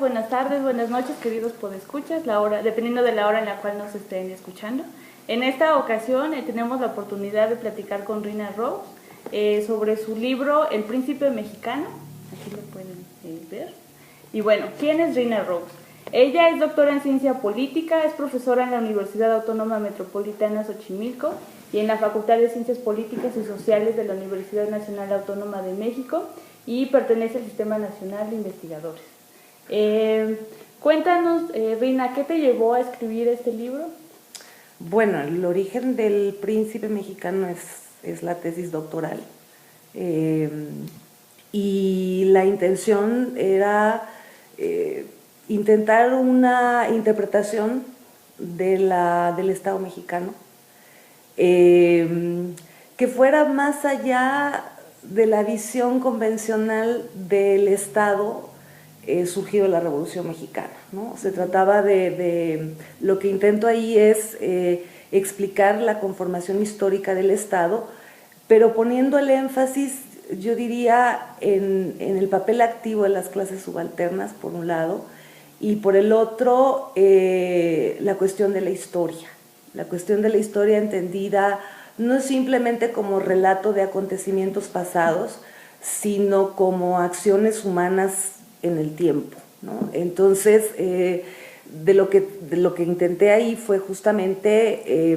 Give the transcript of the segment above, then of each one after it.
buenas tardes, buenas noches, queridos podescuchas, la hora, dependiendo de la hora en la cual nos estén escuchando. En esta ocasión tenemos la oportunidad de platicar con Rina Rose sobre su libro El Príncipe Mexicano. Aquí lo pueden ver. Y bueno, ¿quién es Rina Rose? Ella es doctora en ciencia política, es profesora en la Universidad Autónoma Metropolitana Xochimilco y en la Facultad de Ciencias Políticas y Sociales de la Universidad Nacional Autónoma de México y pertenece al Sistema Nacional de Investigadores. Cuéntanos, Rina, ¿qué te llevó a escribir este libro? Bueno, el origen del Príncipe Mexicano es la tesis doctoral y la intención era intentar una interpretación del Estado mexicano que fuera más allá de la visión convencional del Estado surgido de la Revolución Mexicana, ¿no? Se trataba lo que intento ahí es explicar la conformación histórica del Estado, pero poniendo el énfasis, yo diría, en el papel activo de las clases subalternas, por un lado, y por el otro, la cuestión de la historia. La cuestión de la historia entendida no simplemente como relato de acontecimientos pasados, sino como acciones humanas en el tiempo, ¿no? Entonces, de lo que intenté ahí fue justamente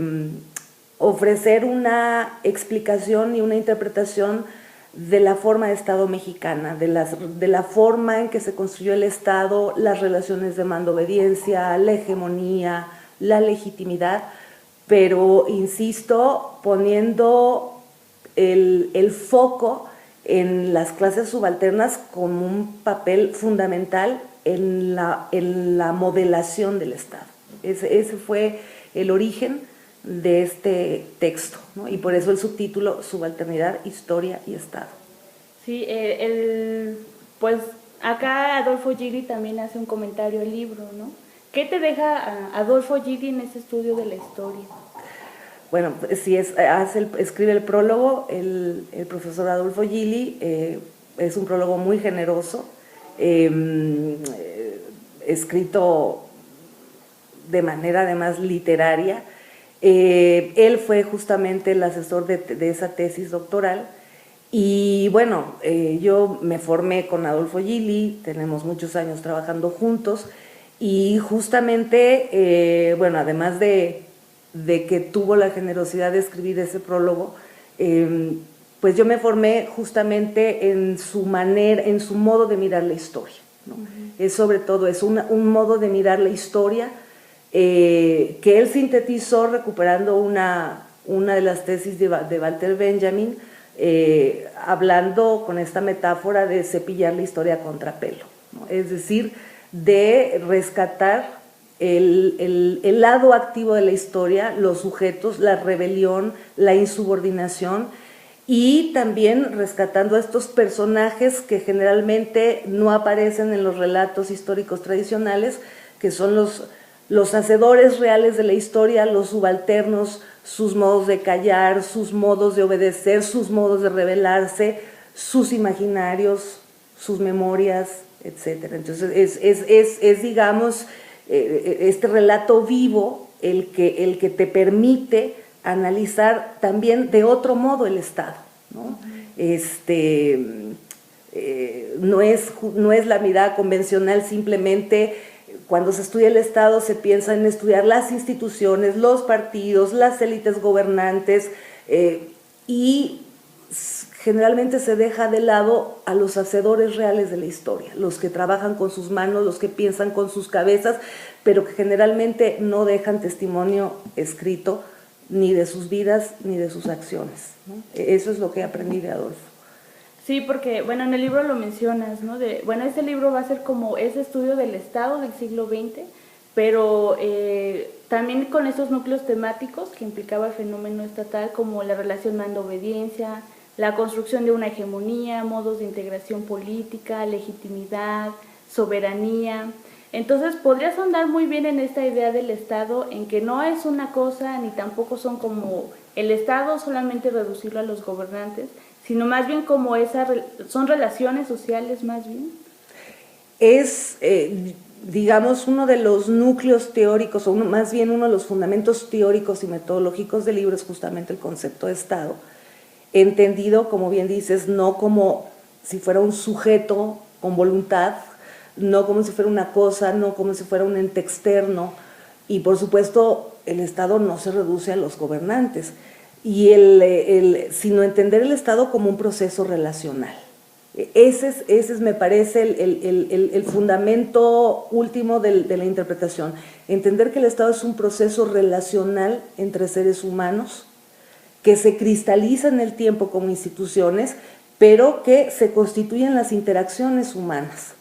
ofrecer una explicación y una interpretación de la forma de Estado mexicana, de la forma en que se construyó el Estado, las relaciones de mando-obediencia, la hegemonía, la legitimidad, pero, insisto, poniendo el foco en las clases subalternas como un papel fundamental en la modelación del Estado. Ese fue el origen de este texto, ¿no? Y por eso el subtítulo Subalternidad, Historia y Estado. Sí, pues acá Adolfo Gili también hace un comentario al libro, ¿no? ¿Qué te deja Adolfo Gili en ese estudio de la historia? Bueno, si escribe el prólogo el profesor Adolfo Gili, es un prólogo muy generoso, escrito de manera además literaria. Él fue justamente el asesor de esa tesis doctoral y bueno, yo me formé con Adolfo Gili, tenemos muchos años trabajando juntos y justamente, bueno, además de que tuvo la generosidad de escribir ese prólogo, pues yo me formé justamente en su manera, en su modo de mirar la historia, ¿no? Es sobre todo, es un modo de mirar la historia que él sintetizó recuperando una de las tesis de Walter Benjamin, hablando con esta metáfora de cepillar la historia a contrapelo, ¿no? Es decir, de rescatar el lado activo de la historia, los sujetos, la rebelión, la insubordinación, y también rescatando a estos personajes que generalmente no aparecen en los relatos históricos tradicionales, que son los hacedores reales de la historia, los subalternos, sus modos de callar, sus modos de obedecer, sus modos de rebelarse, sus imaginarios, sus memorias, etc. Entonces es digamos, este relato vivo el que te permite analizar también de otro modo el Estado, ¿no? No es la mirada convencional, simplemente cuando se estudia el Estado se piensa en estudiar las instituciones, los partidos, las élites gobernantes y generalmente se deja de lado a los hacedores reales de la historia, los que trabajan con sus manos, los que piensan con sus cabezas, pero que generalmente no dejan testimonio escrito ni de sus vidas ni de sus acciones, ¿no? Eso es lo que aprendí de Adolfo. Sí, porque, bueno, en el libro lo mencionas, ¿no? Bueno, este libro va a ser como ese estudio del Estado del siglo XX, pero también con esos núcleos temáticos que implicaba el fenómeno estatal, como la relación mando-obediencia, la construcción de una hegemonía, modos de integración política, legitimidad, soberanía. Entonces, podrías ahondar muy bien en esta idea del Estado, en que no es una cosa, ni tampoco son como el Estado solamente reducirlo a los gobernantes, sino más bien como son relaciones sociales más bien. es, digamos, uno de los núcleos teóricos, o más bien uno de los fundamentos teóricos y metodológicos del libro es justamente el concepto de Estado, entendido, como bien dices, no como si fuera un sujeto con voluntad, no como si fuera una cosa, no como si fuera un ente externo, y por supuesto el Estado no se reduce a los gobernantes, y sino entender el Estado como un proceso relacional. Ese es, me parece, el fundamento último de la interpretación. Entender que el Estado es un proceso relacional entre seres humanos que se cristaliza en el tiempo como instituciones, pero que se constituyen las interacciones humanas.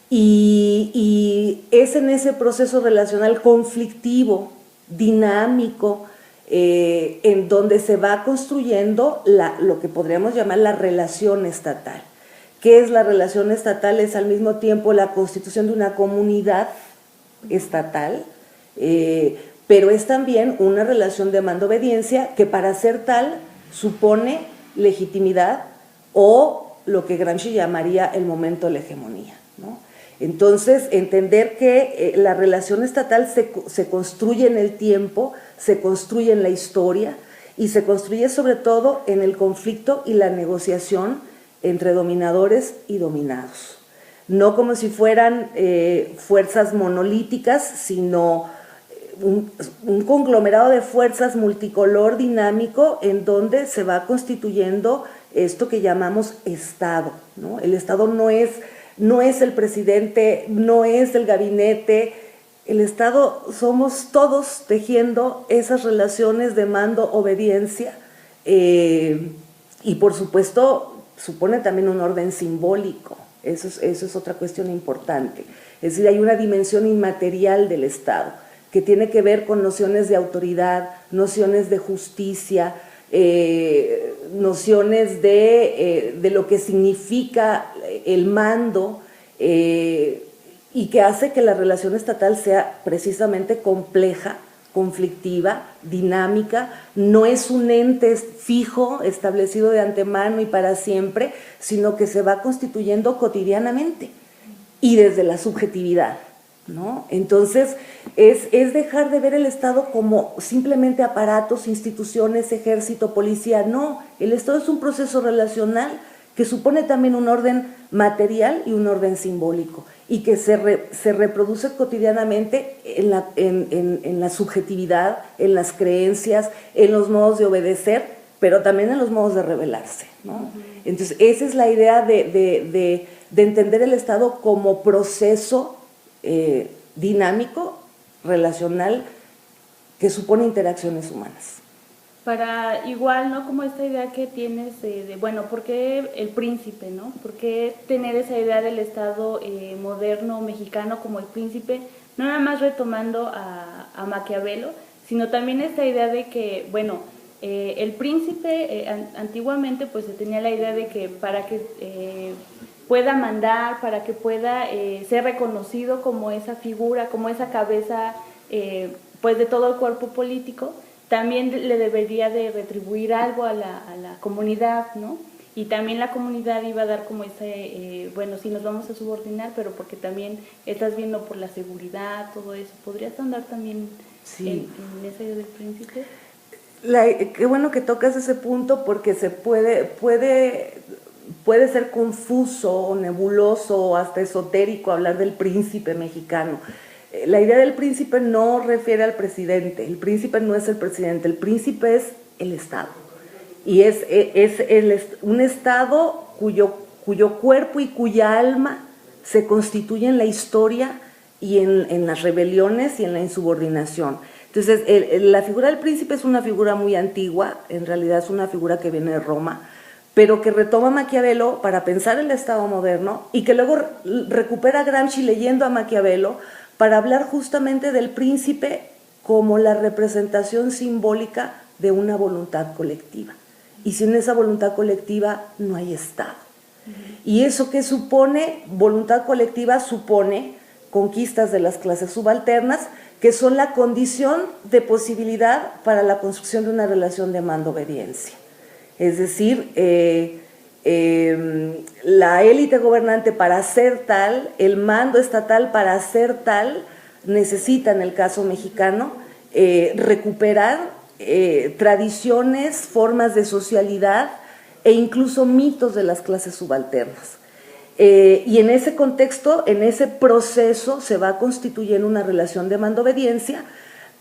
Y es en ese proceso relacional conflictivo, dinámico, en donde se va construyendo lo que podríamos llamar la relación estatal. ¿Qué es la relación estatal? Es al mismo tiempo la constitución de una comunidad estatal, pero es también una relación de mando-obediencia que para ser tal supone legitimidad o lo que Gramsci llamaría el momento de la hegemonía, ¿no? Entonces, entender que la relación estatal se construye en el tiempo, se construye en la historia y se construye sobre todo en el conflicto y la negociación entre dominadores y dominados. No como si fueran fuerzas monolíticas, sino un conglomerado de fuerzas multicolor dinámico en donde se va constituyendo esto que llamamos Estado, ¿no? El Estado no es el presidente, no es el gabinete, el Estado somos todos tejiendo esas relaciones de mando-obediencia y por supuesto supone también un orden simbólico, eso es otra cuestión importante, es decir, hay una dimensión inmaterial del Estado que tiene que ver con nociones de autoridad, nociones de justicia, nociones de lo que significa el mando y que hace que la relación estatal sea precisamente compleja, conflictiva, dinámica, no es un ente fijo, establecido de antemano y para siempre, sino que se va constituyendo cotidianamente y desde la subjetividad, ¿no? Entonces, es dejar de ver el Estado como simplemente aparatos, instituciones, ejército, policía. No, el Estado es un proceso relacional que supone también un orden material y un orden simbólico y que se reproduce cotidianamente en la subjetividad, en las creencias, en los modos de obedecer, pero también en los modos de rebelarse, ¿no? Entonces, esa es la idea de entender el Estado como proceso dinámico, relacional, que supone interacciones humanas. Para igual, ¿no? Como esta idea que tienes bueno, ¿por qué el príncipe, no? ¿Por qué tener esa idea del Estado moderno mexicano como el príncipe? No nada más retomando a Maquiavelo, sino también esta idea de que, bueno, el príncipe antiguamente pues se tenía la idea de que para que pueda mandar, para que pueda ser reconocido como esa figura, como esa cabeza pues de todo el cuerpo político, también le debería de retribuir algo a la comunidad, ¿no? Y también la comunidad iba a dar como ese, bueno, sí nos vamos a subordinar, pero porque también estás viendo por la seguridad, todo eso. ¿Podrías andar también en esa idea del príncipe? Qué bueno que tocas ese punto porque se puede ser confuso o nebuloso o hasta esotérico hablar del príncipe mexicano. La idea del príncipe no refiere al presidente, el príncipe no es el presidente, el príncipe es el Estado. Y es un Estado cuyo cuerpo y cuya alma se constituye en la historia y en las rebeliones y en la insubordinación. Entonces, la figura del príncipe es una figura muy antigua, en realidad es una figura que viene de Roma, pero que retoma Maquiavelo para pensar el Estado moderno y que luego recupera Gramsci leyendo a Maquiavelo para hablar justamente del príncipe como la representación simbólica de una voluntad colectiva. Y sin esa voluntad colectiva no hay Estado. Y eso que supone, voluntad colectiva supone conquistas de las clases subalternas, que son la condición de posibilidad para la construcción de una relación de mando-obediencia. Es decir, la élite gobernante para ser tal, el mando estatal para ser tal, necesita, en el caso mexicano, recuperar tradiciones, formas de socialidad e incluso mitos de las clases subalternas. Y en ese contexto, en ese proceso, se va constituyendo una relación de mando-obediencia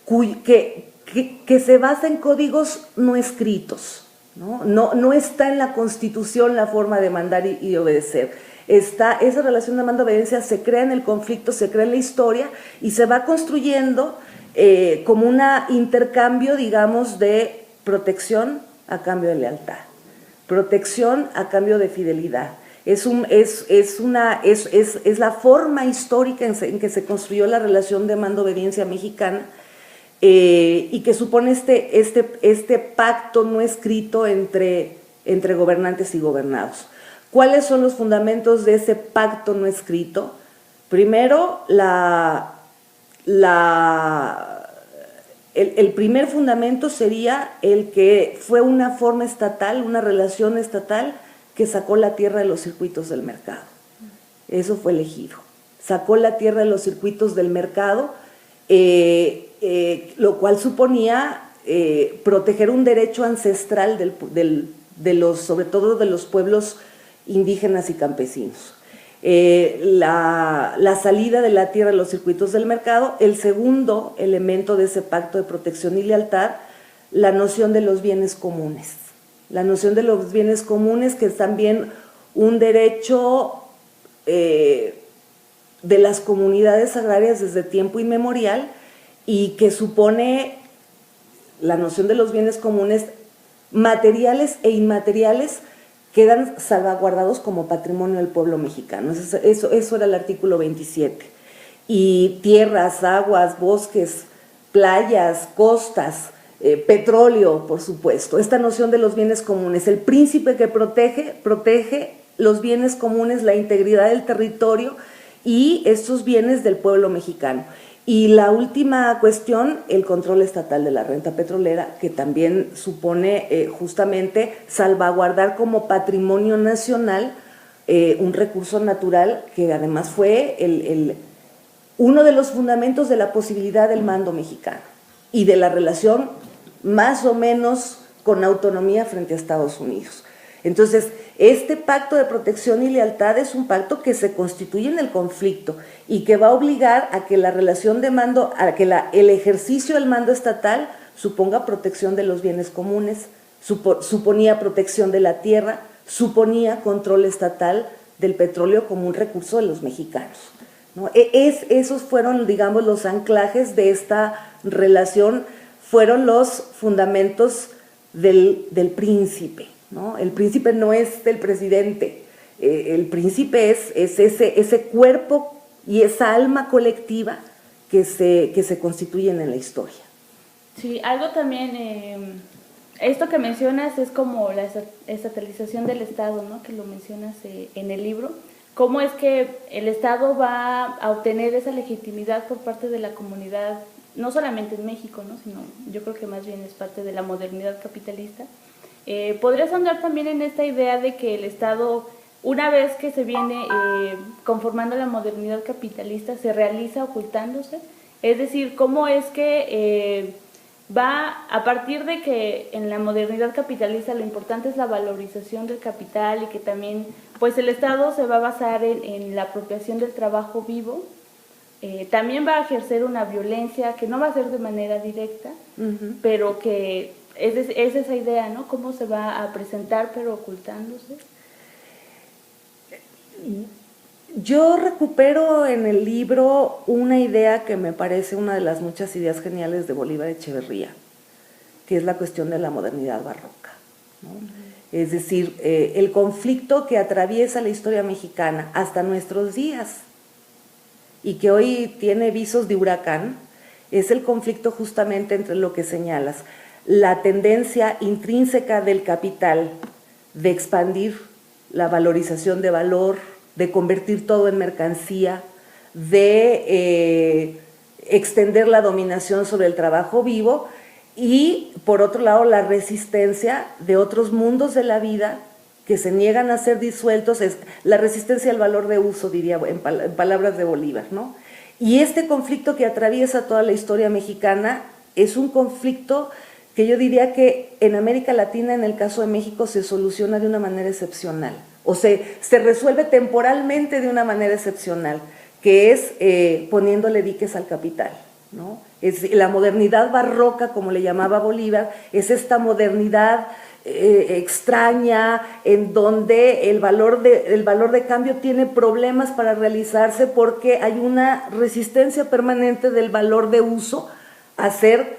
que se basa en códigos no escritos, ¿no? No está en la Constitución la forma de mandar y obedecer. Esa relación de mando-obediencia se crea en el conflicto, se crea en la historia y se va construyendo como un intercambio, digamos, de protección a cambio de lealtad, protección a cambio de fidelidad. Es la forma histórica en que se construyó la relación de mando-obediencia mexicana, y que supone este pacto no escrito entre gobernantes y gobernados. ¿Cuáles son los fundamentos de ese pacto no escrito? Primero, el primer fundamento sería el que fue una forma estatal, una relación estatal que sacó la tierra de los circuitos del mercado. Eso fue elegido. Sacó la tierra de los circuitos del mercado, lo cual suponía proteger un derecho ancestral sobre todo de los pueblos indígenas y campesinos. La salida de la tierra de los circuitos del mercado. El segundo elemento de ese pacto de protección y lealtad, la noción de los bienes comunes. La noción de los bienes comunes, que es también un derecho de las comunidades agrarias desde tiempo inmemorial, y que supone la noción de los bienes comunes materiales e inmateriales, quedan salvaguardados como patrimonio del pueblo mexicano. Eso era el artículo 27. Y tierras, aguas, bosques, playas, costas, petróleo, por supuesto. Esta noción de los bienes comunes, el príncipe que protege los bienes comunes, la integridad del territorio y estos bienes del pueblo mexicano. Y la última cuestión, el control estatal de la renta petrolera, que también supone justamente salvaguardar como patrimonio nacional un recurso natural que además fue uno de los fundamentos de la posibilidad del mando mexicano y de la relación más o menos con autonomía frente a Estados Unidos. Entonces, este pacto de protección y lealtad es un pacto que se constituye en el conflicto y que va a obligar a que la relación de mando, a que el ejercicio del mando estatal suponga protección de los bienes comunes, suponía protección de la tierra, suponía control estatal del petróleo como un recurso de los mexicanos, ¿no? Esos fueron, digamos, los anclajes de esta relación, fueron los fundamentos del príncipe, ¿no? El príncipe no es el presidente, el príncipe es ese cuerpo y esa alma colectiva que se constituyen en la historia. Sí, algo también, esto que mencionas es como la estatalización del Estado, ¿no? Que lo mencionas en el libro. ¿Cómo es que el Estado va a obtener esa legitimidad por parte de la comunidad, no solamente en México, ¿no? Sino yo creo que más bien es parte de la modernidad capitalista? ¿Podrías andar también en esta idea de que el Estado, una vez que se viene conformando la modernidad capitalista, se realiza ocultándose? Es decir, ¿cómo es que va a partir de que en la modernidad capitalista lo importante es la valorización del capital y que también pues el Estado se va a basar en la apropiación del trabajo vivo? También va a ejercer una violencia que no va a ser de manera directa, pero que es esa idea, ¿no? ¿Cómo se va a presentar pero ocultándose? Yo recupero en el libro una idea que me parece una de las muchas ideas geniales de Bolívar Echeverría, que es la cuestión de la modernidad barroca, ¿no? Es decir, el conflicto que atraviesa la historia mexicana hasta nuestros días y que hoy tiene visos de huracán, es el conflicto justamente entre lo que señalas, la tendencia intrínseca del capital de expandir la valorización de valor, de convertir todo en mercancía, de extender la dominación sobre el trabajo vivo, y por otro lado la resistencia de otros mundos de la vida que se niegan a ser disueltos, es la resistencia al valor de uso, diría en palabras de Bolívar, ¿no? Y este conflicto que atraviesa toda la historia mexicana es un conflicto que yo diría que en América Latina, en el caso de México, se soluciona de una manera excepcional, o se resuelve temporalmente de una manera excepcional, que es poniéndole diques al capital, ¿no? Es la modernidad barroca, como le llamaba Bolívar, es esta modernidad extraña, en donde el valor de cambio tiene problemas para realizarse porque hay una resistencia permanente del valor de uso a ser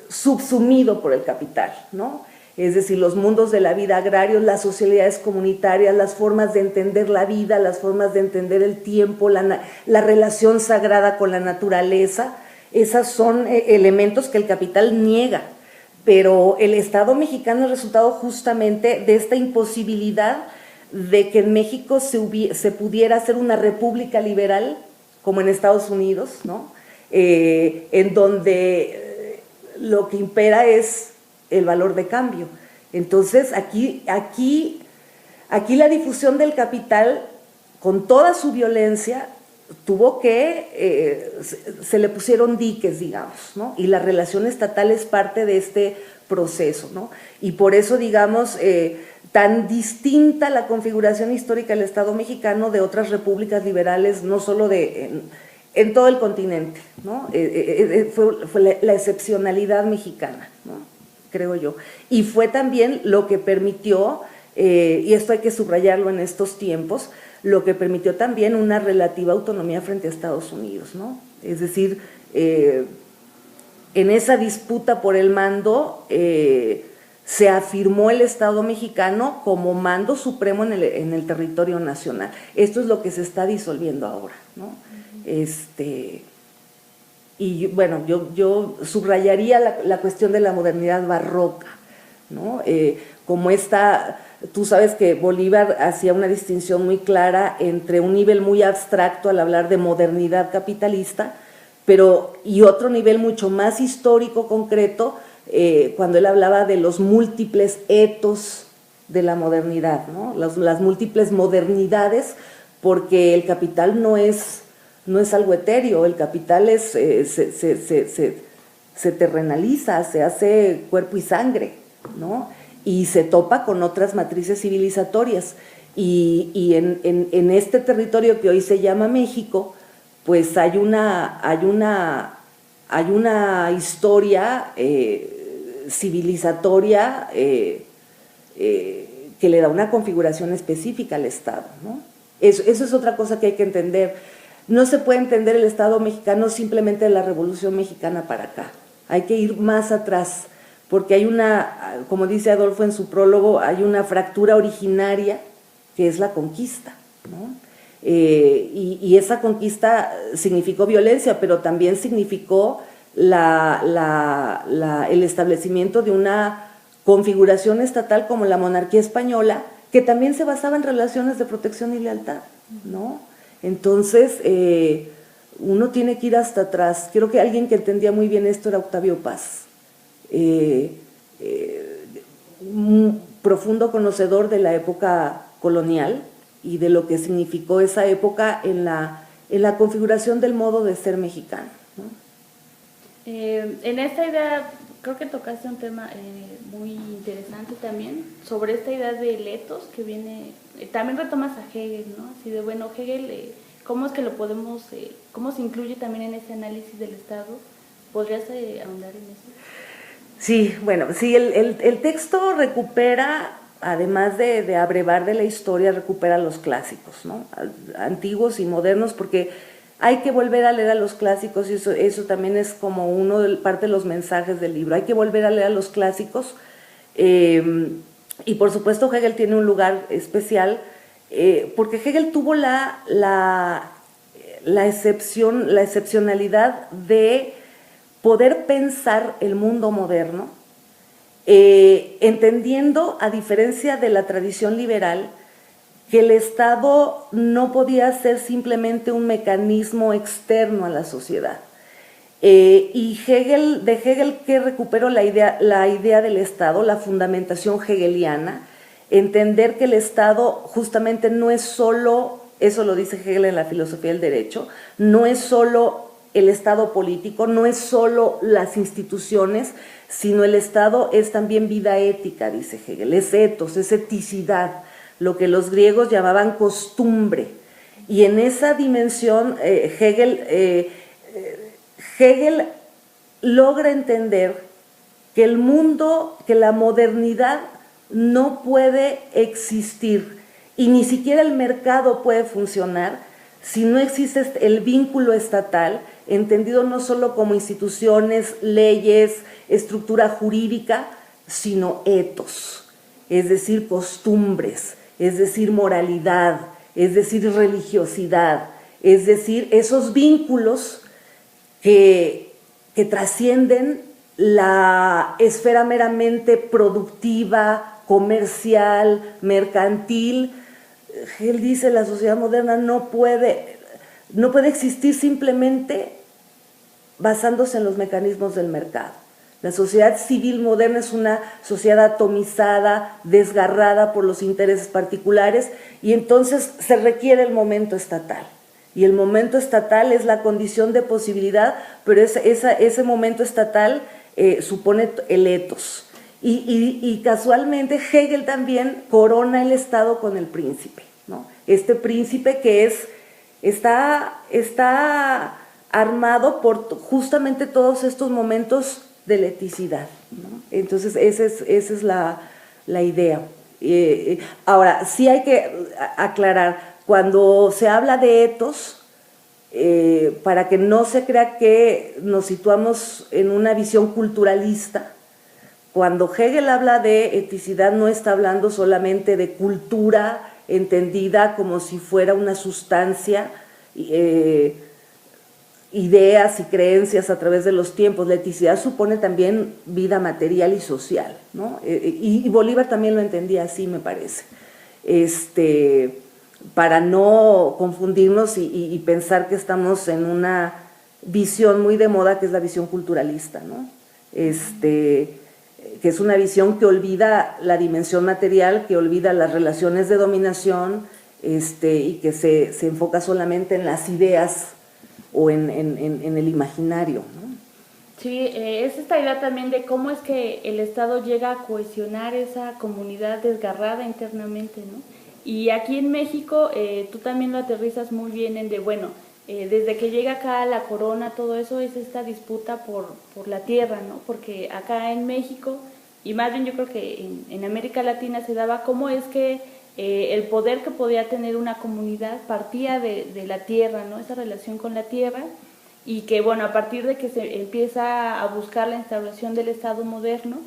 subsumido por el capital, ¿no? Es decir, los mundos de la vida agrarios, las sociedades comunitarias, las formas de entender la vida, las formas de entender el tiempo, la relación sagrada con la naturaleza, esas son elementos que el capital niega. Pero el Estado mexicano es resultado justamente de esta imposibilidad de que en México se pudiera hacer una república liberal, como en Estados Unidos, ¿no? En donde lo que impera es el valor de cambio. Entonces, aquí la difusión del capital, con toda su violencia, tuvo que, se le pusieron diques, digamos, ¿no? Y la relación estatal es parte de este proceso, ¿no? Y por eso, digamos, tan distinta la configuración histórica del Estado mexicano de otras repúblicas liberales, no solo en todo el continente, ¿no? Fue la excepcionalidad mexicana, ¿no? Creo yo. Y fue también lo que permitió, y esto hay que subrayarlo en estos tiempos, lo que permitió también una relativa autonomía frente a Estados Unidos, ¿no? Es decir, en esa disputa por el mando se afirmó el Estado mexicano como mando supremo en el territorio nacional. Esto es lo que se está disolviendo ahora, ¿no? Y bueno, yo subrayaría la cuestión de la modernidad barroca, ¿no? Como esta... Tú sabes que Bolívar hacía una distinción muy clara entre un nivel muy abstracto al hablar de modernidad capitalista, y otro nivel mucho más histórico, concreto, cuando él hablaba de los múltiples etos de la modernidad, ¿no? Las múltiples modernidades, porque el capital no es algo etéreo, el capital se terrenaliza, se hace cuerpo y sangre, ¿no? Y se topa con otras matrices civilizatorias. Y en este territorio que hoy se llama México, pues hay una historia civilizatoria que le da una configuración específica al Estado, ¿no? Eso es otra cosa que hay que entender. No se puede entender el Estado mexicano simplemente de la Revolución Mexicana para acá. Hay que ir más atrás, porque hay como dice Adolfo en su prólogo, hay una fractura originaria que es la conquista, ¿no? Y esa conquista significó violencia, pero también significó el establecimiento de una configuración estatal como la monarquía española, que también se basaba en relaciones de protección y lealtad, ¿no? Entonces, uno tiene que ir hasta atrás. Creo que alguien que entendía muy bien esto era Octavio Paz. Un profundo conocedor de la época colonial y de lo que significó esa época en la configuración del modo de ser mexicano, ¿no? En esta idea, creo que tocaste un tema muy interesante también, sobre esta idea del ethos que viene, también retomas a Hegel, ¿no? Así de, bueno, Hegel, ¿cómo es que lo podemos, cómo se incluye también en ese análisis del Estado? ¿Podrías ahondar en eso? Sí, bueno, sí, el texto recupera, además de abrevar de la historia, recupera los clásicos, ¿no? Antiguos y modernos, porque hay que volver a leer a los clásicos, y eso también es como parte de los mensajes del libro. Hay que volver a leer a los clásicos, y por supuesto Hegel tiene un lugar especial, porque Hegel tuvo la excepcionalidad de poder pensar el mundo moderno, entendiendo, a diferencia de la tradición liberal, que el Estado no podía ser simplemente un mecanismo externo a la sociedad. Y de Hegel que recuperó la idea del Estado, la fundamentación hegeliana, entender que el Estado justamente no es solo, eso lo dice Hegel en la filosofía del derecho, no es solo el Estado político, no es solo las instituciones, sino el Estado es también vida ética, dice Hegel, es ethos, es eticidad, lo que los griegos llamaban costumbre. Y en esa dimensión Hegel logra entender que el mundo, que la modernidad no puede existir y ni siquiera el mercado puede funcionar si no existe el vínculo estatal, entendido no solo como instituciones, leyes, estructura jurídica, sino ethos, es decir, costumbres, es decir, moralidad, es decir, religiosidad, es decir, esos vínculos que trascienden la esfera meramente productiva, comercial, mercantil. Él dice, la sociedad moderna no puede existir simplemente basándose en los mecanismos del mercado. La sociedad civil moderna es una sociedad atomizada, desgarrada por los intereses particulares, y entonces se requiere el momento estatal. Y el momento estatal es la condición de posibilidad, pero ese momento estatal supone el ethos. Y casualmente Hegel también corona el Estado con el príncipe, ¿no? Este príncipe que está armado por justamente todos estos momentos de la eticidad, ¿no? Entonces esa es la idea. Ahora, sí hay que aclarar, cuando se habla de ethos, para que no se crea que nos situamos en una visión culturalista, cuando Hegel habla de eticidad no está hablando solamente de cultura entendida como si fuera una sustancia, ideas y creencias a través de los tiempos. La eticidad supone también vida material y social, ¿no? Y Bolívar también lo entendía así, me parece. Para no confundirnos y pensar que estamos en una visión muy de moda, que es la visión culturalista, ¿no? Que es una visión que olvida la dimensión material, que olvida las relaciones de dominación, y que se enfoca solamente en las ideas o en el imaginario, ¿no? Sí, es esta idea también de cómo es que el Estado llega a cohesionar esa comunidad desgarrada internamente, ¿no? Y aquí en México tú también lo aterrizas muy bien en de, bueno, desde que llega acá la corona, todo eso es esta disputa por la tierra, ¿no? Porque acá en México, y más bien yo creo que en América Latina se daba cómo es que el poder que podía tener una comunidad partía de la tierra, ¿no? Esa relación con la tierra, y que, bueno, a partir de que se empieza a buscar la instauración del Estado moderno,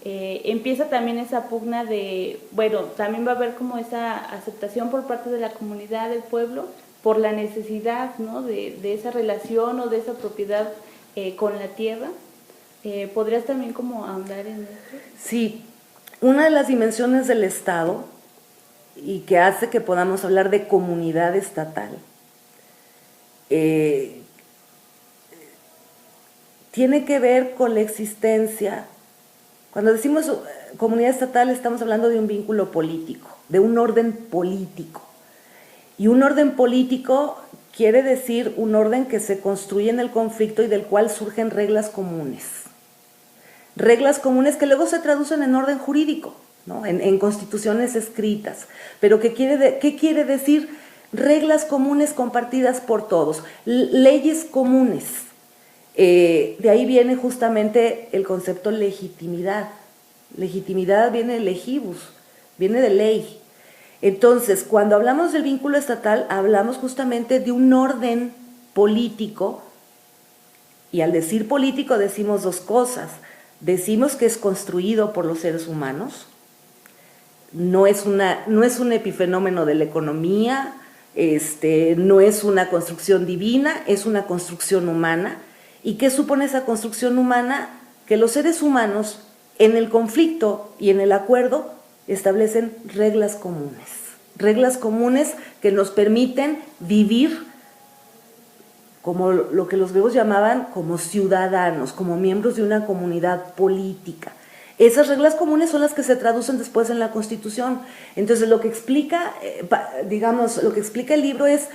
empieza también esa pugna de, bueno, también va a haber como esa aceptación por parte de la comunidad, del pueblo, por la necesidad, ¿no? de esa relación o de esa propiedad con la tierra. ¿Podrías también como ahondar en eso? Sí, una de las dimensiones del Estado y que hace que podamos hablar de comunidad estatal tiene que ver con la existencia. Cuando decimos comunidad estatal estamos hablando de un vínculo político, de un orden político. Y un orden político quiere decir un orden que se construye en el conflicto y del cual surgen reglas comunes. Reglas comunes que luego se traducen en orden jurídico, ¿no? en constituciones escritas. Pero ¿qué quiere decir? Reglas comunes compartidas por todos, leyes comunes. De ahí viene justamente el concepto legitimidad. Legitimidad viene de legibus, viene de ley. Entonces, cuando hablamos del vínculo estatal, hablamos justamente de un orden político, y al decir político decimos dos cosas. Decimos que es construido por los seres humanos, no es un epifenómeno de la economía, no es una construcción divina, es una construcción humana. ¿Y qué supone esa construcción humana? Que los seres humanos, en el conflicto y en el acuerdo, establecen reglas comunes que nos permiten vivir como lo que los griegos llamaban como ciudadanos, como miembros de una comunidad política. Esas reglas comunes son las que se traducen después en la Constitución. Entonces, lo que explica, lo que explica el libro es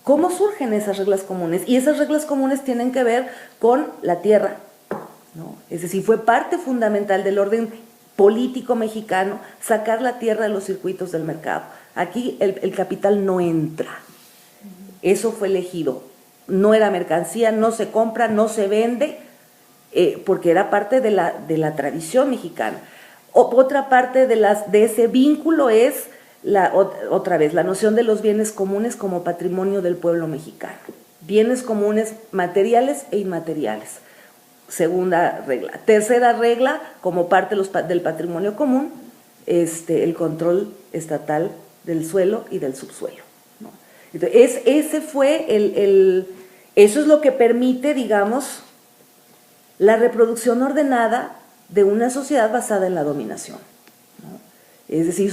cómo surgen esas reglas comunes. Y esas reglas comunes tienen que ver con la tierra, ¿no? Es decir, fue parte fundamental del orden político mexicano sacar la tierra de los circuitos del mercado. Aquí el capital no entra. Eso fue elegido. No era mercancía, no se compra, no se vende, porque era parte de la tradición mexicana. Otra parte de ese vínculo es, otra vez, la noción de los bienes comunes como patrimonio del pueblo mexicano. Bienes comunes materiales e inmateriales. Segunda regla. Tercera regla, como parte del patrimonio común, el control estatal del suelo y del subsuelo, ¿no? Entonces, eso es lo que permite, digamos, la reproducción ordenada de una sociedad basada en la dominación, ¿no? Es decir,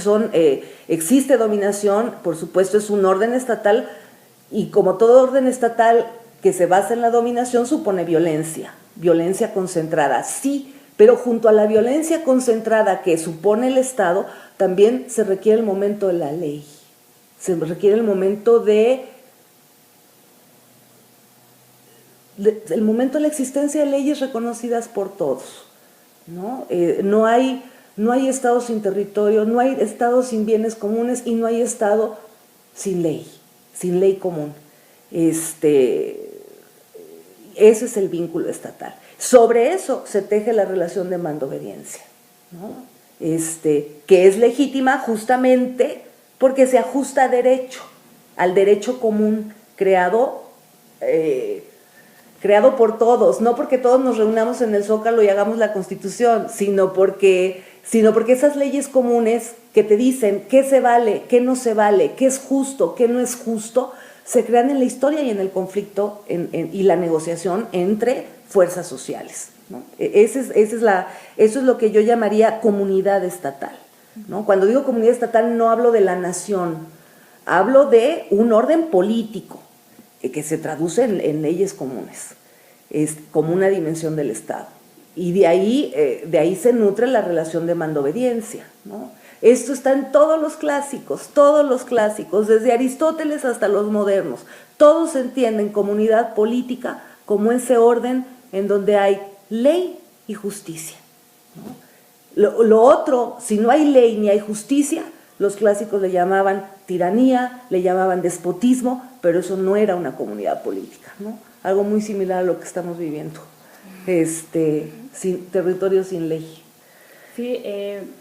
existe dominación, por supuesto es un orden estatal, y como todo orden estatal que se basa en la dominación supone violencia concentrada, sí, pero junto a la violencia concentrada que supone el Estado, también se requiere el momento de la ley, se requiere el momento de la existencia de leyes reconocidas por todos, ¿no? No hay Estado sin territorio, no hay Estado sin bienes comunes y no hay Estado sin ley común. Ese es el vínculo estatal. Sobre eso se teje la relación de mando-obediencia, ¿no? Que es legítima justamente porque se ajusta al derecho común creado por todos, no porque todos nos reunamos en el Zócalo y hagamos la Constitución, sino porque esas leyes comunes que te dicen qué se vale, qué no se vale, qué es justo, qué no es justo, se crean en la historia y en el conflicto y la negociación entre fuerzas sociales, ¿no? Eso es lo que yo llamaría comunidad estatal, ¿no? Cuando digo comunidad estatal no hablo de la nación, hablo de un orden político que se traduce en leyes comunes, es como una dimensión del Estado. Y de ahí se nutre la relación de mando-obediencia, ¿no? Esto está en todos los clásicos, desde Aristóteles hasta los modernos. Todos entienden comunidad política como ese orden en donde hay ley y justicia, ¿no? Lo otro, si no hay ley ni hay justicia, los clásicos le llamaban tiranía, le llamaban despotismo, pero eso no era una comunidad política, ¿no? Algo muy similar a lo que estamos viviendo, sin territorio sin ley. Sí, en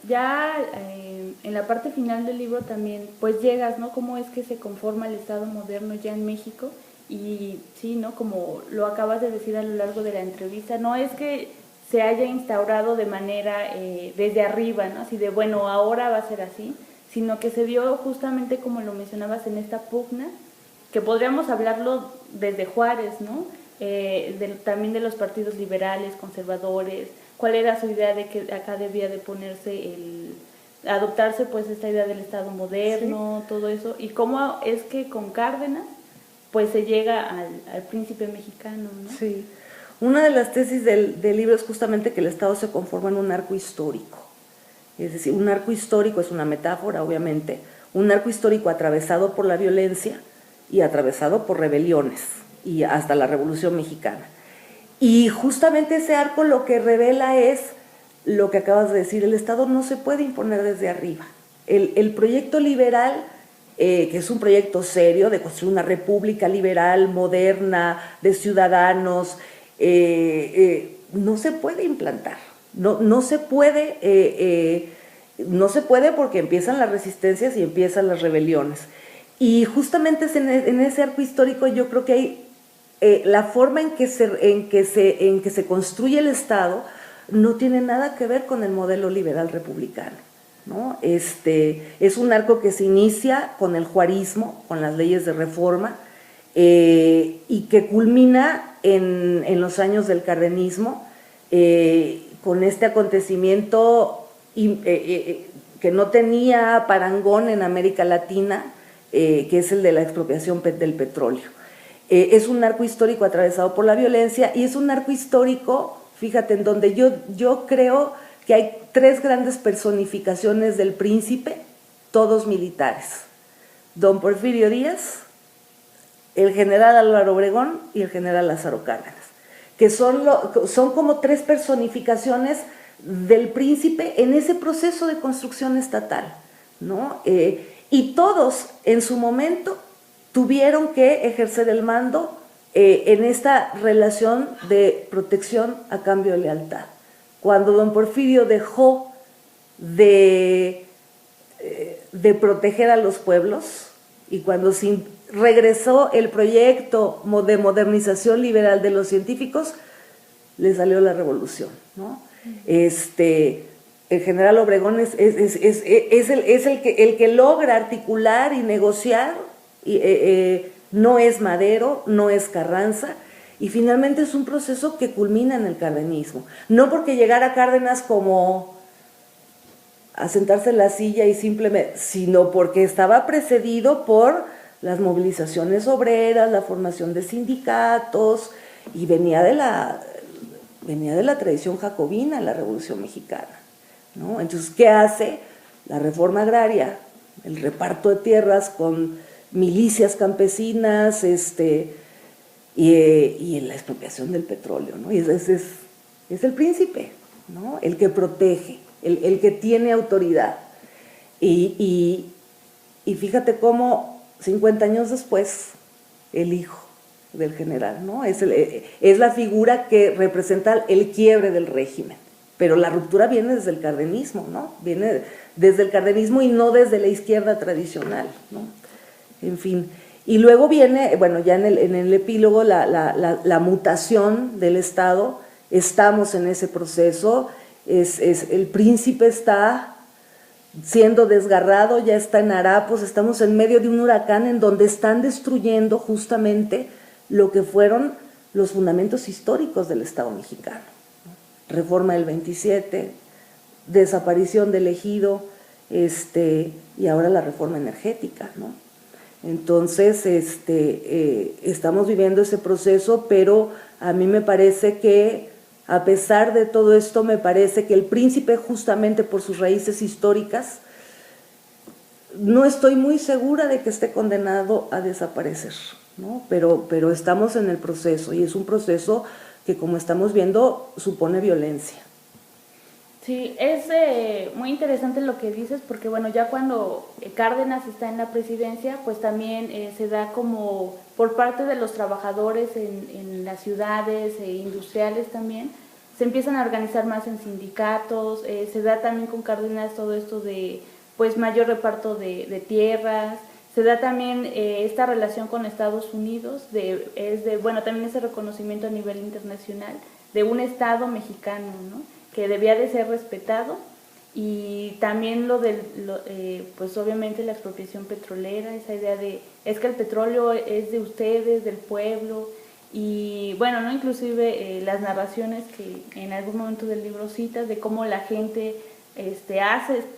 la parte final del libro también pues llegas, ¿no? Cómo es que se conforma el Estado moderno ya en México y sí, ¿no? Como lo acabas de decir a lo largo de la entrevista, no es que se haya instaurado de manera desde arriba, ¿no? Así de, bueno, ahora va a ser así, sino que se dio justamente como lo mencionabas en esta pugna, que podríamos hablarlo desde Juárez, ¿no? También de los partidos liberales, conservadores, cuál era su idea de que acá debía de adoptarse pues esta idea del Estado moderno, sí, todo eso, y cómo es que con Cárdenas pues se llega al príncipe mexicano, ¿no? Sí, una de las tesis del libro es justamente que el Estado se conforma en un arco histórico, es decir, un arco histórico es una metáfora, obviamente, un arco histórico atravesado por la violencia y atravesado por rebeliones y hasta la Revolución Mexicana. Y justamente ese arco lo que revela es lo que acabas de decir, el Estado no se puede imponer desde arriba. El proyecto liberal, que es un proyecto serio de construir una república liberal, moderna, de ciudadanos, no se puede implantar. No se puede porque empiezan las resistencias y empiezan las rebeliones. Y justamente en ese arco histórico yo creo que hay la forma en que se construye el Estado no tiene nada que ver con el modelo liberal republicano, ¿no? Es un arco que se inicia con el juarismo, con las leyes de reforma, y que culmina en los años del cardenismo, con este acontecimiento que no tenía parangón en América Latina, que es el de la expropiación del petróleo. Es un arco histórico atravesado por la violencia y es un arco histórico, fíjate, en donde yo creo que hay 3 grandes personificaciones del príncipe, todos militares: don Porfirio Díaz, el general Álvaro Obregón y el general Lázaro Cárdenas, que son como 3 personificaciones del príncipe en ese proceso de construcción estatal, ¿no? Y todos en su momento tuvieron que ejercer el mando en esta relación de protección a cambio de lealtad. Cuando don Porfirio dejó de proteger a los pueblos y cuando regresó el proyecto de modernización liberal de los científicos, le salió la revolución, ¿no? El general Obregón es el que logra articular y negociar, no es Madero, no es Carranza, y finalmente es un proceso que culmina en el cardenismo. No porque llegara Cárdenas como a sentarse en la silla y simplemente, sino porque estaba precedido por las movilizaciones obreras, la formación de sindicatos, y venía de la tradición jacobina, la Revolución Mexicana, ¿no? Entonces, ¿qué hace? La reforma agraria, el reparto de tierras con milicias campesinas, y la expropiación del petróleo, ¿no? Y ese es el príncipe, ¿no? El que protege, el que tiene autoridad. Y fíjate cómo 50 años después, el hijo del general, ¿no? Es la figura que representa el quiebre del régimen. Pero la ruptura viene desde el cardenismo, ¿no? Viene desde el cardenismo y no desde la izquierda tradicional, ¿no? En fin. Y luego viene, bueno, ya en el epílogo, la mutación del Estado. Estamos en ese proceso. El príncipe está siendo desgarrado, ya está en harapos, estamos en medio de un huracán en donde están destruyendo justamente lo que fueron los fundamentos históricos del Estado mexicano. Reforma del 27, desaparición del ejido, y ahora la reforma energética, ¿no? Entonces, estamos viviendo ese proceso, pero a mí me parece que, a pesar de todo esto, me parece que el príncipe, justamente por sus raíces históricas, no estoy muy segura de que esté condenado a desaparecer, ¿no? Pero estamos en el proceso, y es un proceso que, como estamos viendo, supone violencia. Sí, es muy interesante lo que dices, porque bueno, ya cuando Cárdenas está en la presidencia, pues también se da como por parte de los trabajadores en las ciudades industriales también, se empiezan a organizar más en sindicatos, se da también con Cárdenas todo esto de pues mayor reparto de tierras, se da también esta relación con Estados Unidos, bueno, también ese reconocimiento a nivel internacional de un Estado mexicano, ¿no? Que debía de ser respetado, y también pues obviamente la expropiación petrolera, esa idea de es que el petróleo es de ustedes, del pueblo, y bueno, no, inclusive las narraciones que en algún momento del libro citas de cómo la gente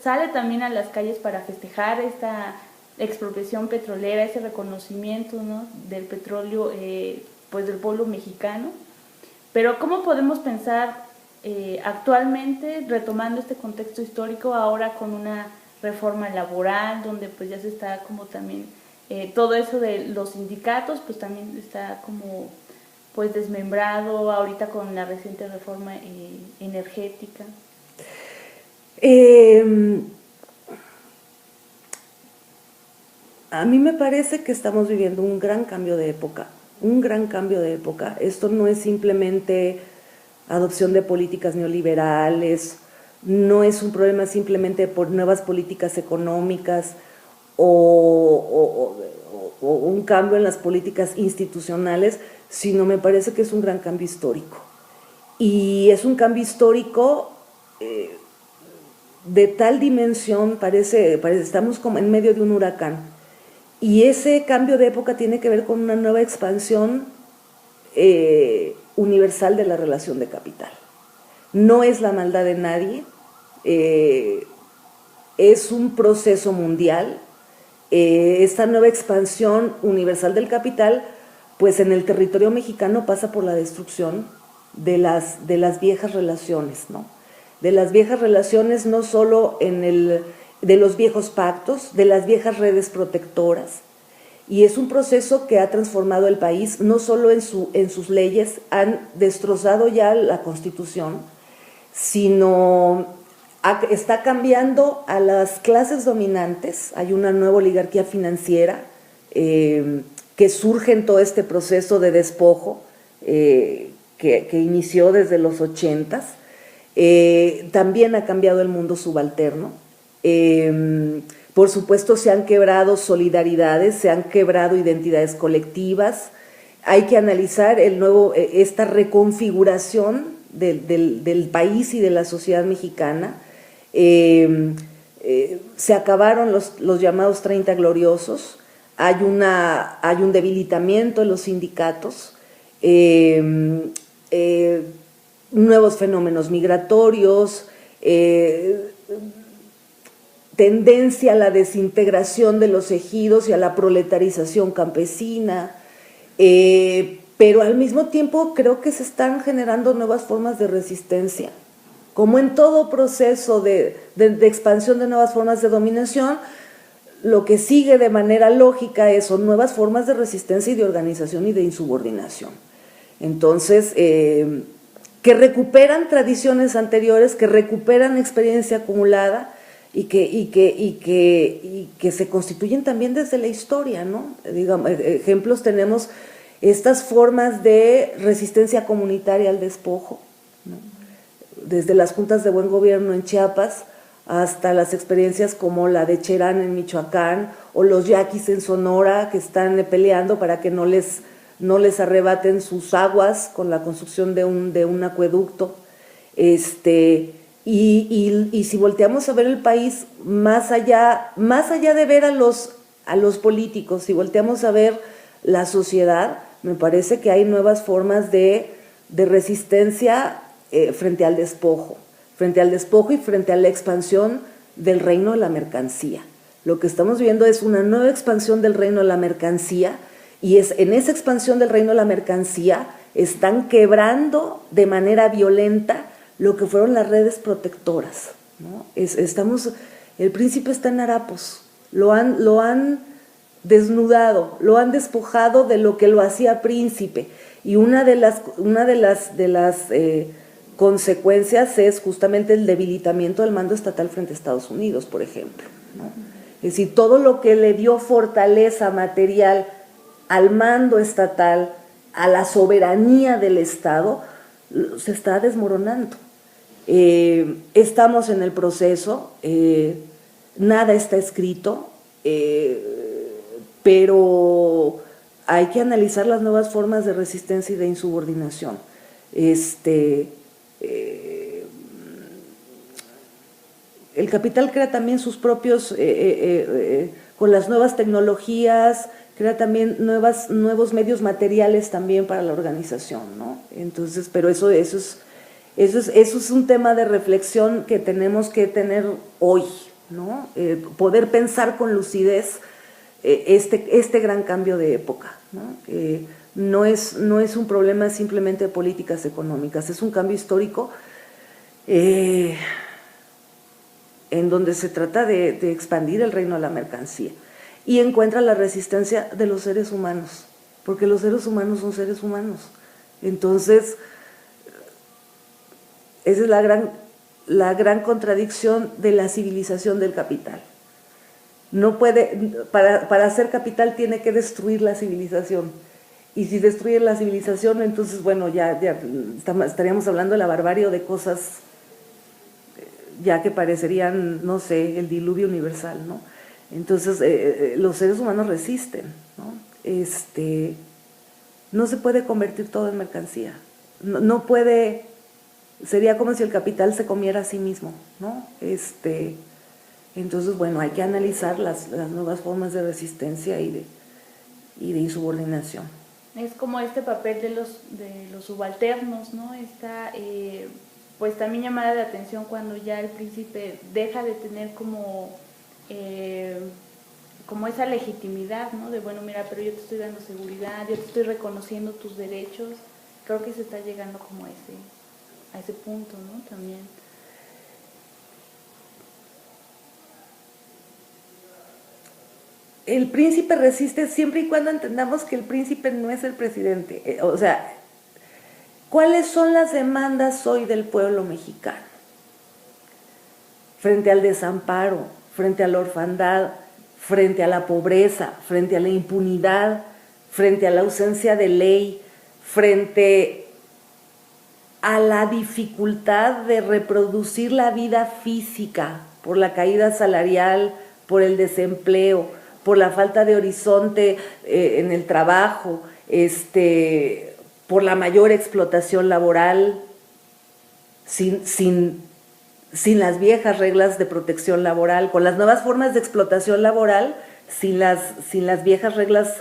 sale también a las calles para festejar esta expropiación petrolera, ese reconocimiento, ¿no?, del petróleo, pues del pueblo mexicano. Pero ¿cómo podemos pensar actualmente, retomando este contexto histórico, ahora con una reforma laboral, donde pues ya se está como también todo eso de los sindicatos, pues también está como pues desmembrado ahorita con la reciente reforma energética? A mí me parece que estamos viviendo un gran cambio de época, Esto no es simplemente adopción de políticas neoliberales, no es un problema simplemente por nuevas políticas económicas o un cambio en las políticas institucionales, sino me parece que es un gran cambio histórico. Y es un cambio histórico de tal dimensión, estamos como en medio de un huracán. Y ese cambio de época tiene que ver con una nueva expansión universal de la relación de capital. No es la maldad de nadie, es un proceso mundial. Esta nueva expansión universal del capital, pues en el territorio mexicano pasa por la destrucción de las viejas relaciones, ¿no? de las viejas relaciones, no solo de los viejos pactos, de las viejas redes protectoras. Y es un proceso que ha transformado el país, no solo en sus leyes, han destrozado ya la Constitución, sino está cambiando a las clases dominantes. Hay una nueva oligarquía financiera que surge en todo este proceso de despojo que inició desde los 80s. También ha cambiado el mundo subalterno. Por supuesto, se han quebrado solidaridades, se han quebrado identidades colectivas. Hay que analizar esta reconfiguración del país y de la sociedad mexicana. Se acabaron los llamados 30 gloriosos, hay un debilitamiento de los sindicatos, nuevos fenómenos migratorios, tendencia a la desintegración de los ejidos y a la proletarización campesina, pero al mismo tiempo creo que se están generando nuevas formas de resistencia. Como en todo proceso de expansión de nuevas formas de dominación, lo que sigue de manera lógica son nuevas formas de resistencia y de organización y de insubordinación. Entonces, que recuperan tradiciones anteriores, que recuperan experiencia acumulada y que se constituyen también desde la historia, ¿no? Digamos, ejemplos tenemos estas formas de resistencia comunitaria al despojo, ¿no? Desde las juntas de buen gobierno en Chiapas hasta las experiencias como la de Cherán en Michoacán o los yaquis en Sonora que están peleando para que no les arrebaten sus aguas con la construcción de un acueducto. Y si volteamos a ver el país más allá de ver a los políticos, si volteamos a ver la sociedad, me parece que hay nuevas formas de resistencia frente al despojo y frente a la expansión del reino de la mercancía. Lo que estamos viendo es una nueva expansión del reino de la mercancía, y en esa expansión del reino de la mercancía están quebrando de manera violenta lo que fueron las redes protectoras, ¿no? El príncipe está en harapos, lo han desnudado, lo han despojado de lo que lo hacía príncipe, y una de las consecuencias es justamente el debilitamiento del mando estatal frente a Estados Unidos, por ejemplo, ¿no? Es decir, todo lo que le dio fortaleza material al mando estatal, a la soberanía del Estado, se está desmoronando. Estamos en el proceso, nada está escrito, pero hay que analizar las nuevas formas de resistencia y de insubordinación. El capital crea también sus propios, con las nuevas tecnologías, crea también nuevos medios materiales también para la organización, ¿no? Entonces, pero eso es un tema de reflexión que tenemos que tener hoy, ¿no? Poder pensar con lucidez este gran cambio de época, ¿no? No es un problema simplemente de políticas económicas, es un cambio histórico en donde se trata de expandir el reino de la mercancía, y encuentra la resistencia de los seres humanos, porque los seres humanos son seres humanos. Entonces, esa es la gran contradicción de la civilización del capital. No puede, para hacer capital tiene que destruir la civilización, y si destruye la civilización, entonces, bueno, ya estaríamos hablando de la barbarie o de cosas ya que parecerían, no sé, el diluvio universal, ¿no? Entonces, los seres humanos resisten, ¿no? No se puede convertir todo en mercancía, no puede, sería como si el capital se comiera a sí mismo, ¿no? Entonces, bueno, hay que analizar las nuevas formas de resistencia y de insubordinación. Es como este papel de los subalternos, ¿no? Pues también llamada la atención cuando ya el príncipe deja de tener como esa legitimidad, ¿no? De bueno, mira, pero yo te estoy dando seguridad, yo te estoy reconociendo tus derechos. Creo que se está llegando como a ese punto, ¿no? También. el príncipe resiste siempre y cuando entendamos que el príncipe no es el presidente. O sea, ¿cuáles son las demandas hoy del pueblo mexicano? Frente al desamparo, frente a la orfandad, frente a la pobreza, frente a la impunidad, frente a la ausencia de ley, frente a la dificultad de reproducir la vida física por la caída salarial, por el desempleo, por la falta de horizonte en el trabajo, por la mayor explotación laboral, sin las viejas reglas de protección laboral, con las nuevas formas de explotación laboral, sin las viejas reglas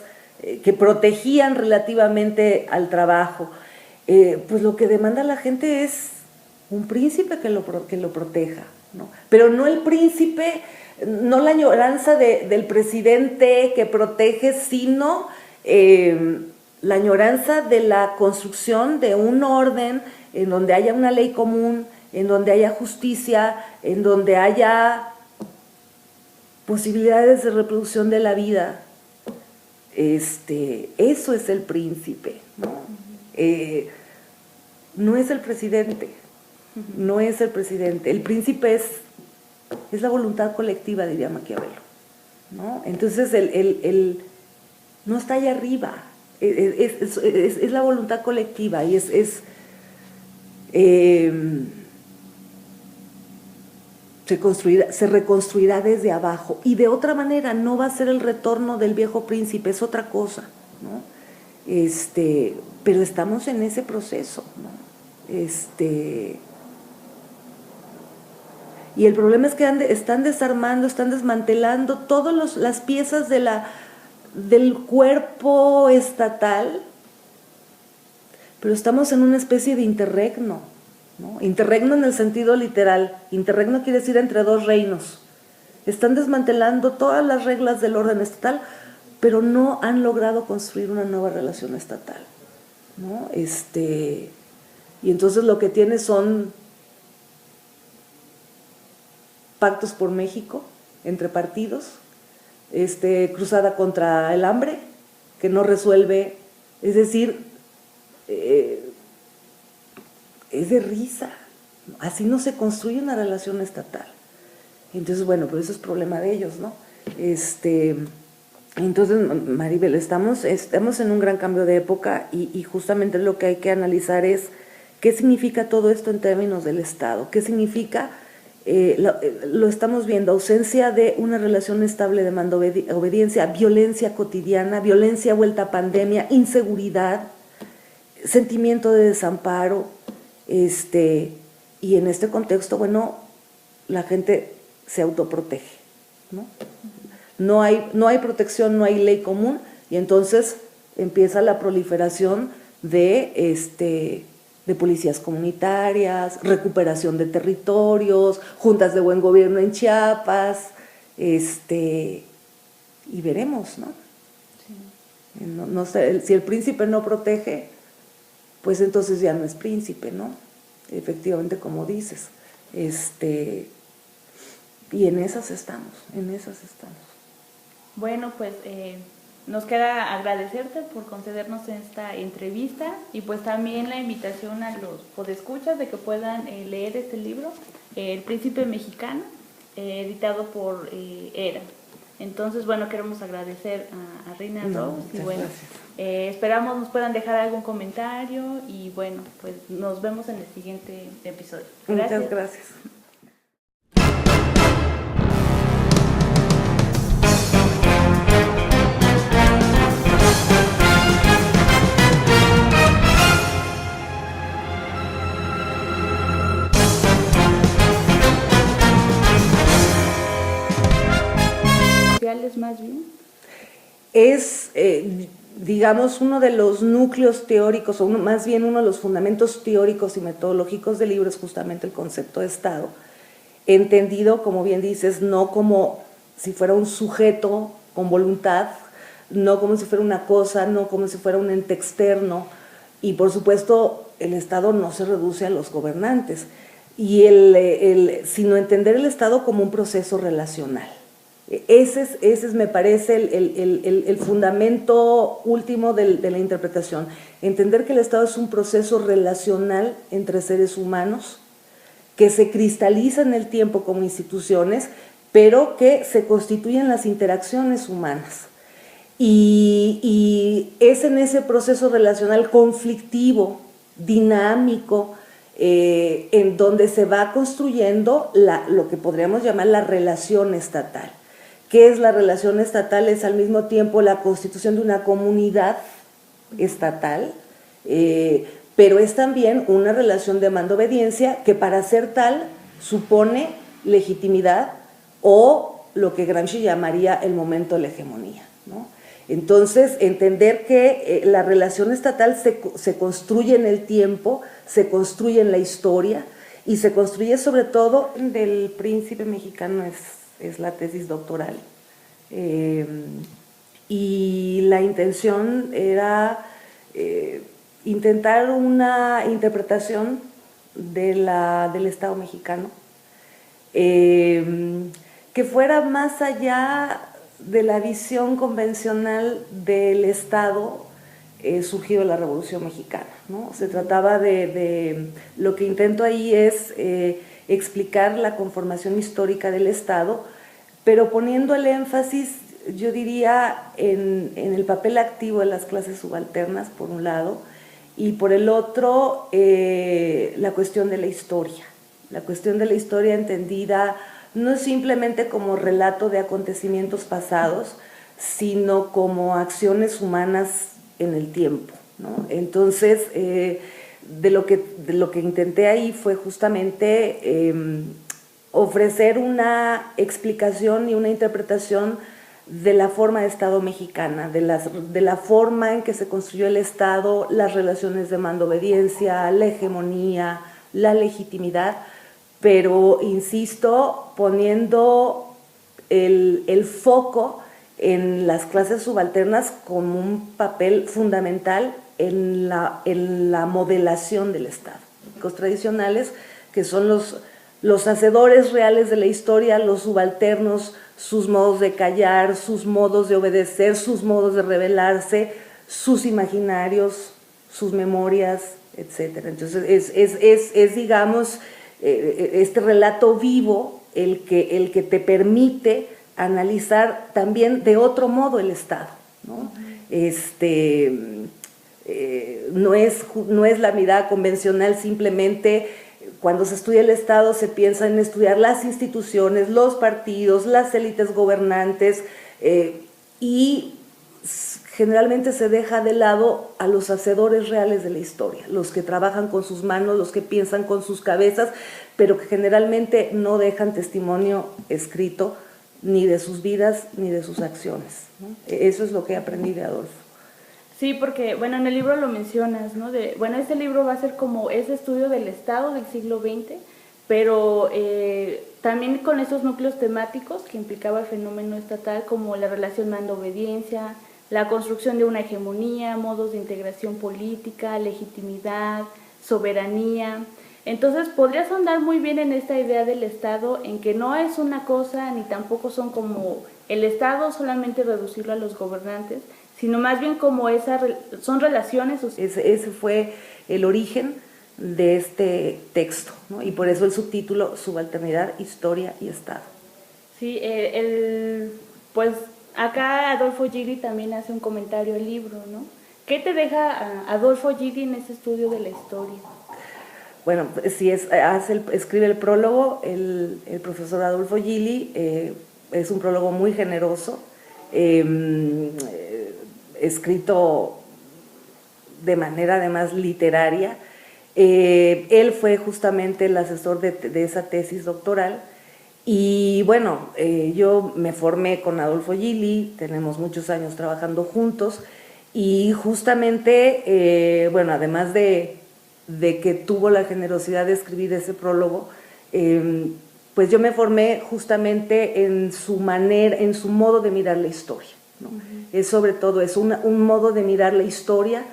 que protegían relativamente al trabajo. Pues lo que demanda la gente es un príncipe que lo proteja, ¿no? Pero no el príncipe, no la añoranza del presidente que protege, sino la añoranza de la construcción de un orden en donde haya una ley común, en donde haya justicia, en donde haya posibilidades de reproducción de la vida. Eso es el príncipe, ¿no? No es el presidente, no es el presidente. El príncipe es la voluntad colectiva, diría Maquiavelo, ¿no? Entonces, no está allá arriba, es la voluntad colectiva y se reconstruirá desde abajo, y de otra manera no va a ser el retorno del viejo príncipe, es otra cosa, ¿no? Pero estamos en ese proceso, ¿no? Y el problema es que están desarmando, están desmantelando todas las piezas del cuerpo estatal, pero estamos en una especie de interregno, ¿no? Interregno en el sentido literal. Interregno quiere decir entre dos reinos. Están desmantelando todas las reglas del orden estatal, pero no han logrado construir una nueva relación estatal, ¿no? Y entonces lo que tiene son pactos por México entre partidos, cruzada contra el hambre, que no resuelve, es decir, es de risa. Así no se construye una relación estatal. Entonces, bueno, pero eso es problema de ellos, ¿no? Entonces, Maribel, estamos en un gran cambio de época y justamente lo que hay que analizar es qué significa todo esto en términos del Estado, qué significa, lo estamos viendo, ausencia de una relación estable de mando-obediencia, violencia cotidiana, violencia vuelta a pandemia, inseguridad, sentimiento de desamparo, y en este contexto, bueno, la gente se autoprotege, ¿no? No hay protección, no hay ley común, y entonces empieza la proliferación de policías comunitarias, recuperación de territorios, juntas de buen gobierno en Chiapas, y veremos, ¿no? Sí. No sé, si el príncipe no protege, pues entonces ya no es príncipe, ¿no? Efectivamente, como dices, y en esas estamos. Bueno, pues nos queda agradecerte por concedernos esta entrevista y pues también la invitación a los podescuchas de que puedan leer este libro, El Príncipe Mexicano, editado por ERA. Entonces, bueno, queremos agradecer a Rina Rose y bueno, esperamos nos puedan dejar algún comentario y bueno, pues nos vemos en el siguiente episodio. Gracias. Muchas gracias. Más bien es digamos uno de los núcleos teóricos o más bien uno de los fundamentos teóricos y metodológicos del libro es justamente el concepto de Estado, entendido, como bien dices, no como si fuera un sujeto con voluntad, no como si fuera una cosa, no como si fuera un ente externo, y por supuesto el Estado no se reduce a los gobernantes, y sino entender el Estado como un proceso relacional. Ese es, me parece, el fundamento último de la interpretación. Entender que el Estado es un proceso relacional entre seres humanos que se cristaliza en el tiempo como instituciones, pero que se constituyen las interacciones humanas. Y es en ese proceso relacional conflictivo, dinámico, en donde se va construyendo lo que podríamos llamar la relación estatal. ¿Qué es la relación estatal? Es al mismo tiempo la constitución de una comunidad estatal, pero es también una relación de mando-obediencia que para ser tal supone legitimidad o lo que Gramsci llamaría el momento de la hegemonía, ¿no? Entonces, entender que la relación estatal se construye en el tiempo, se construye en la historia y se construye sobre todo del príncipe mexicano, es la tesis doctoral. Y la intención era intentar una interpretación del Estado mexicano que fuera más allá de la visión convencional del Estado surgido de la Revolución Mexicana, ¿no? Se trataba de lo que intento ahí es explicar la conformación histórica del Estado, pero poniendo el énfasis, yo diría, en el papel activo de las clases subalternas, por un lado, y por el otro, la cuestión de la historia. La cuestión de la historia entendida no simplemente como relato de acontecimientos pasados, sino como acciones humanas en el tiempo, ¿no? Entonces, de lo que intenté ahí fue justamente ofrecer una explicación y una interpretación de la forma de Estado mexicana, de la forma en que se construyó el Estado, las relaciones de mando-obediencia, la hegemonía, la legitimidad, pero, insisto, poniendo el foco en las clases subalternas como un papel fundamental en la modelación del Estado. Los tradicionales, que son los hacedores reales de la historia, los subalternos, sus modos de callar, sus modos de obedecer, sus modos de rebelarse, sus imaginarios, sus memorias, etc. Entonces, es digamos, este relato vivo el que te permite analizar también de otro modo el Estado, ¿no? No es la mirada convencional simplemente. Cuando se estudia el Estado se piensa en estudiar las instituciones, los partidos, las élites gobernantes y generalmente se deja de lado a los hacedores reales de la historia, los que trabajan con sus manos, los que piensan con sus cabezas, pero que generalmente no dejan testimonio escrito ni de sus vidas ni de sus acciones, ¿no? Eso es lo que aprendí de Adolfo. Sí, porque, bueno, en el libro lo mencionas, ¿no? Este libro va a ser como ese estudio del Estado del siglo XX, pero también con esos núcleos temáticos que implicaba el fenómeno estatal, como la relación mando-obediencia, la construcción de una hegemonía, modos de integración política, legitimidad, soberanía. Entonces, podrías ahondar muy bien en esta idea del Estado, en que no es una cosa, ni tampoco son como el Estado, solamente reducirlo a los gobernantes, sino más bien como son relaciones. Ese fue el origen de este texto, ¿no? Y por eso el subtítulo Subalternidad, Historia y Estado. Sí, pues acá Adolfo Gili también hace un comentario al libro, ¿no? ¿Qué te deja Adolfo Gili en ese estudio de la historia? Bueno, si escribe el prólogo el profesor Adolfo Gili, es un prólogo muy generoso, escrito de manera además literaria. Él fue justamente el asesor de esa tesis doctoral y bueno, yo me formé con Adolfo Gili, tenemos muchos años trabajando juntos y justamente, bueno, además de que tuvo la generosidad de escribir ese prólogo, pues yo me formé justamente en su manera, en su modo de mirar la historia, ¿no? Es sobre todo es un modo de mirar la historia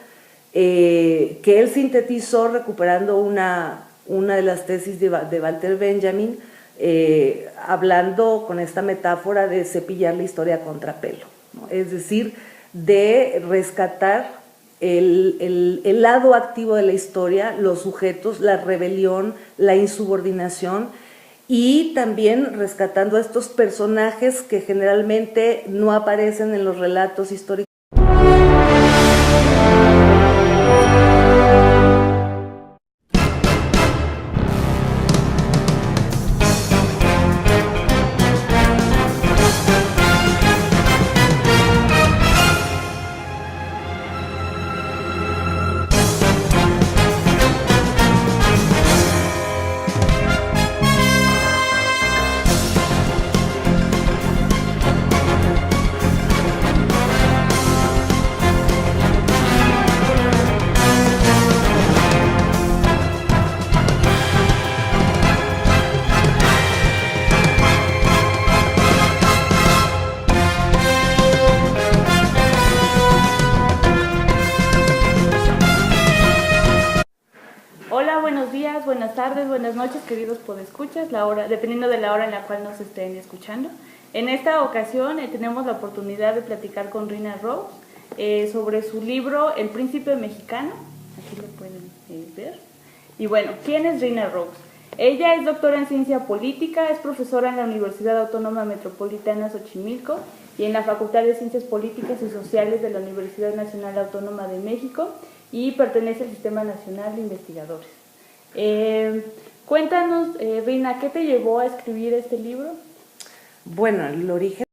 que él sintetizó recuperando una de las tesis de Walter Benjamin, hablando con esta metáfora de cepillar la historia a contrapelo, ¿no? Es decir, de rescatar el lado activo de la historia, los sujetos, la rebelión, la insubordinación, y también rescatando a estos personajes que generalmente no aparecen en los relatos históricos. Hola, buenos días, buenas tardes, buenas noches, queridos podescuchas, la hora, dependiendo de la hora en la cual nos estén escuchando. En esta ocasión tenemos la oportunidad de platicar con Rina Rose sobre su libro El Príncipe Mexicano. Aquí lo pueden ver. Y bueno, ¿quién es Rina Rose? Ella es doctora en ciencia política, es profesora en la Universidad Autónoma Metropolitana Xochimilco y en la Facultad de Ciencias Políticas y Sociales de la Universidad Nacional Autónoma de México, y pertenece al Sistema Nacional de Investigadores. Cuéntanos, Rina, ¿qué te llevó a escribir este libro? Bueno, el origen